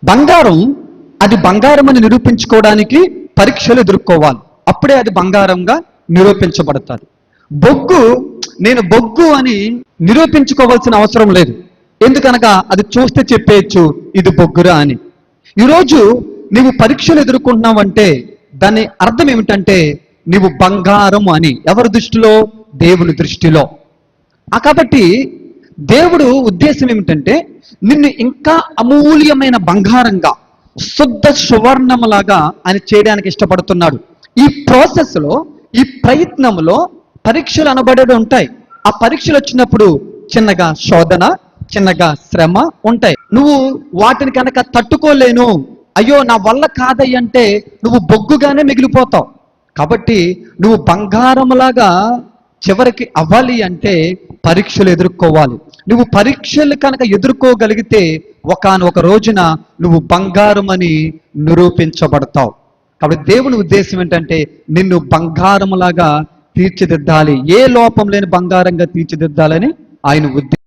బంగారం అది బంగారం అని నిరూపించుకోవడానికి పరీక్షలు ఎదుర్కోవాలి. అప్పుడే అది బంగారంగా నిరూపించబడతాది. బొగ్గు నేను బొగ్గు అని నిరూపించుకోవాల్సిన అవసరం లేదు. ఎందుకనగా అది చూస్తే చెప్పేయచ్చు ఇది బొగ్గురా అని. ఈరోజు నీవు పరీక్షలు ఎదుర్కొంటున్నావంటే దాని అర్థం ఏమిటంటే నీవు బంగారం అని. ఎవరి దృష్టిలో? దేవుని దృష్టిలో. కాబట్టి దేవుడు ఉద్దేశం ఏమిటంటే నిన్ను ఇంకా అమూల్యమైన బంగారంగా, శుద్ధ సువర్ణములాగా ఆయన చేయడానికి ఇష్టపడుతున్నాడు. ఈ ప్రాసెస్లో, ఈ ప్రయత్నంలో పరీక్షలు అనబడేవి ఉంటాయి. ఆ పరీక్షలు వచ్చినప్పుడు చిన్నగా శోధన, చిన్నగా శ్రమ ఉంటాయి. నువ్వు వాటిని కనుక తట్టుకోలేను, అయ్యో నా వల్ల కాదయ్యంటే నువ్వు బొగ్గుగానే మిగిలిపోతావు. కాబట్టి నువ్వు బంగారంలాగా చివరికి అవ్వాలి అంటే పరీక్షలు ఎదుర్కోవాలి. నువ్వు పరీక్షలు కనుక ఎదుర్కోగలిగితే ఒకానొక రోజున నువ్వు బంగారం అని నిరూపించబడతావు. కాబట్టి దేవుని ఉద్దేశం ఏంటంటే నిన్ను బంగారంలాగా తీర్చిదిద్దాలి, ఏ లోపం లేని బంగారంగా తీర్చిదిద్దాలని ఆయన ఉద్దేశం.